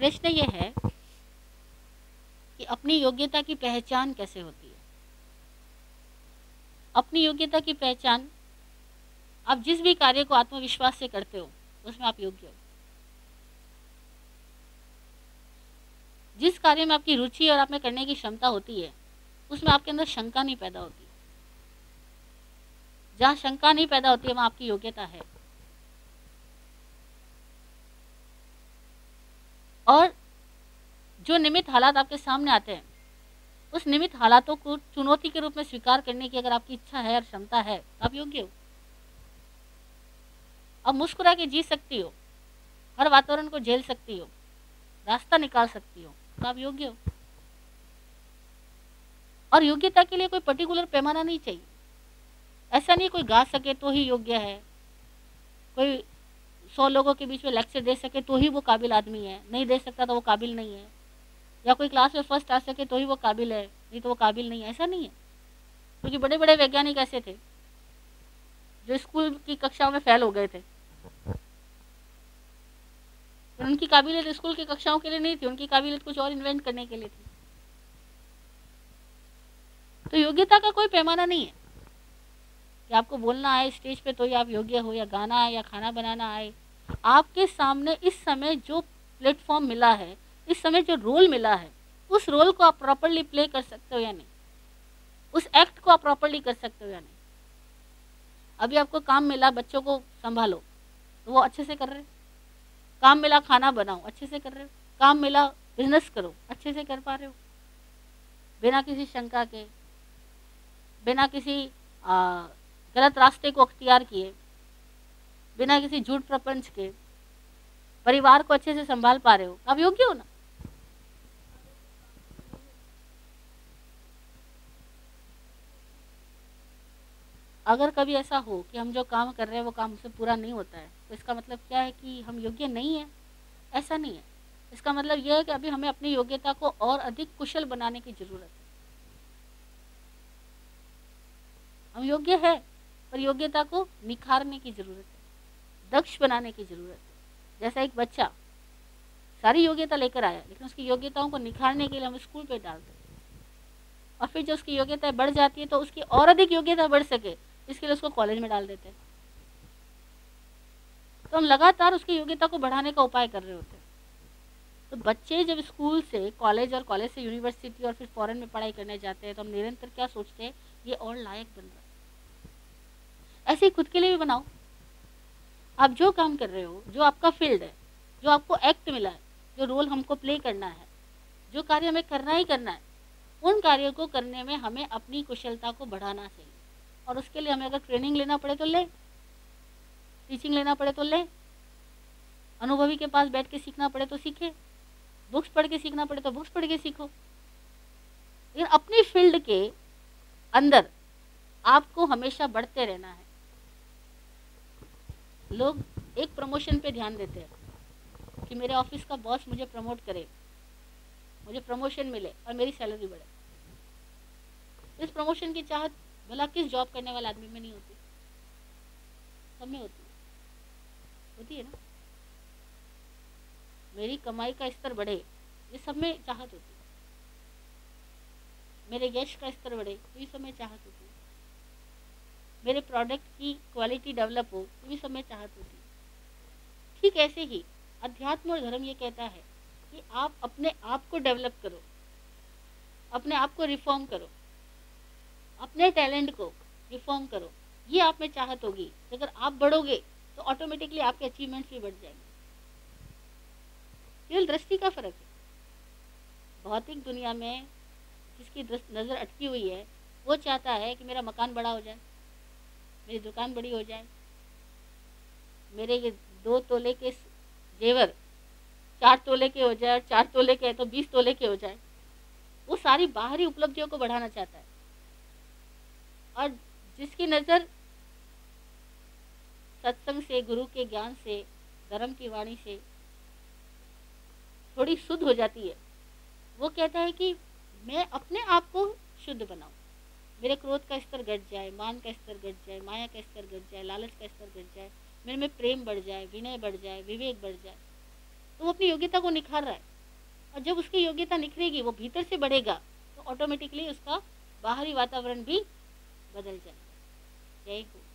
प्रश्न ये है कि अपनी योग्यता की पहचान कैसे होती है। अपनी योग्यता की पहचान, आप जिस भी कार्य को आत्मविश्वास से करते हो उसमें आप योग्य हो। जिस कार्य में आपकी रुचि और आप में करने की क्षमता होती है उसमें आपके अंदर शंका नहीं पैदा होती। जहाँ शंका नहीं पैदा होती है वहाँ आपकी योग्यता है। और जो निमित्त हालात आपके सामने आते हैं उस निमित्त हालातों को चुनौती के रूप में स्वीकार करने की अगर आपकी इच्छा है और क्षमता है तो आप योग्य हो। आप मुस्कुरा के जी सकती हो, हर वातावरण को झेल सकती हो, रास्ता निकाल सकती हो, तो आप योग्य हो। और योग्यता के लिए कोई पर्टिकुलर पैमाना नहीं चाहिए। ऐसा नहीं कोई गा सके तो ही योग्य है, कोई 100 लोगों के बीच में लेक्चर दे सके तो ही वो काबिल आदमी है, नहीं दे सकता तो वो काबिल नहीं है। या कोई क्लास में फर्स्ट आ सके तो ही वो काबिल है, नहीं तो वो काबिल नहीं है। ऐसा नहीं है। क्योंकि बड़े बड़े वैज्ञानिक ऐसे थे जो स्कूल की कक्षाओं में फेल हो गए थे, तो उनकी काबिलियत स्कूल की कक्षाओं के लिए नहीं थी, उनकी काबिलियत कुछ और इन्वेंट करने के लिए थी। तो योग्यता का कोई पैमाना नहीं है कि आपको बोलना आए स्टेज पे तो ही आप योग्य हो, या गाना आए या खाना बनाना आए। आपके सामने इस समय जो प्लेटफॉर्म मिला है, इस समय जो रोल मिला है, उस रोल को आप प्रॉपरली प्ले कर सकते हो या नहीं, उस एक्ट को आप प्रॉपरली कर सकते हो या नहीं। अभी आपको काम मिला बच्चों को संभालो तो वो अच्छे से कर रहे हो, काम मिला खाना बनाओ अच्छे से कर रहे हो, काम मिला बिजनेस करो अच्छे से कर पा रहे हो, बिना किसी शंका के, बिना किसी गलत रास्ते को अख्तियार किए, बिना किसी झूठ प्रपंच के परिवार को अच्छे से संभाल पा रहे हो, आप योग्य हो ना। अगर कभी ऐसा हो कि हम जो काम कर रहे हैं वो काम हमसे पूरा नहीं होता है तो इसका मतलब क्या है कि हम योग्य नहीं है? ऐसा नहीं है। इसका मतलब यह है कि अभी हमें अपनी योग्यता को और अधिक कुशल बनाने की जरूरत है। हम योग्य है पर योग्यता को निखारने की जरूरत है, दक्ष बनाने की जरूरत है। जैसा एक बच्चा सारी योग्यता लेकर आया लेकिन उसकी योग्यताओं को निखारने के लिए हम स्कूल पे डालते हैं, और फिर जो उसकी योग्यताएं बढ़ जाती है तो उसकी और अधिक योग्यता बढ़ सके इसके लिए उसको कॉलेज में डाल देते हैं। तो हम लगातार उसकी योग्यता को बढ़ाने का उपाय कर रहे होते हैं। तो बच्चे जब स्कूल से कॉलेज और कॉलेज से यूनिवर्सिटी और फिर फॉरेन में पढ़ाई करने जाते हैं तो हम निरंतर क्या सोचते हैं, ये और लायक बन रहा है। ऐसे ही खुद के लिए भी बनाओ। आप जो काम कर रहे हो, जो आपका फील्ड है, जो आपको एक्ट मिला है, जो रोल हमको प्ले करना है, जो कार्य हमें करना ही करना है, उन कार्यों को करने में हमें अपनी कुशलता को बढ़ाना चाहिए। और उसके लिए हमें अगर ट्रेनिंग लेना पड़े तो ले, टीचिंग लेना पड़े तो ले, अनुभवी के पास बैठ के सीखना पड़े तो सीखे, बुक्स पढ़ के सीखना पड़े तो बुक्स पढ़ के सीखो। लेकिन अपनी फील्ड के अंदर आपको हमेशा बढ़ते रहना है। लोग एक प्रमोशन पे ध्यान देते हैं कि मेरे ऑफिस का बॉस मुझे प्रमोट करे, मुझे प्रमोशन मिले और मेरी सैलरी बढ़े। इस प्रमोशन की चाहत भला किस जॉब करने वाले आदमी में नहीं होती? सब में होती है ना। मेरी कमाई का स्तर बढ़े, ये सब में चाहत होती है। मेरे यश का स्तर बढ़े, ये सब में चाहत होती है। मेरे प्रोडक्ट की क्वालिटी डेवलप हो, ये सब में चाहत होती है। ठीक ऐसे ही अध्यात्म और धर्म ये कहता है कि आप अपने आप को डेवलप करो, अपने आप को रिफॉर्म करो, अपने टैलेंट को रिफॉर्म करो। ये आप में चाहत होगी। अगर आप बढ़ोगे तो ऑटोमेटिकली आपके अचीवमेंट्स भी बढ़ जाएंगे। केवल दृष्टि का फर्क है। भौतिक दुनिया में जिसकी नज़र अटकी हुई है वो चाहता है कि मेरा मकान बड़ा हो जाए, मेरी दुकान बड़ी हो जाए, मेरे ये 2 तोले के जेवर 4 तोले के हो जाए, और 4 तोले के है तो 20 तोले के हो जाए। वो सारी बाहरी उपलब्धियों को बढ़ाना चाहता है। और जिसकी नज़र सत्संग से, गुरु के ज्ञान से, धर्म की वाणी से थोड़ी शुद्ध हो जाती है, वो कहता है कि मैं अपने आप को शुद्ध बनाऊं, मेरे क्रोध का स्तर घट जाए, मान का स्तर घट जाए, माया का स्तर घट जाए, लालच का स्तर घट जाए, मेरे में प्रेम बढ़ जाए, विनय बढ़ जाए, विवेक बढ़ जाए। तो वो अपनी योग्यता को निखार रहा है। और जब उसकी योग्यता निखरेगी, वो भीतर से बढ़ेगा, तो ऑटोमेटिकली उसका बाहरी वातावरण भी बदल जाएगा। जय गुरु।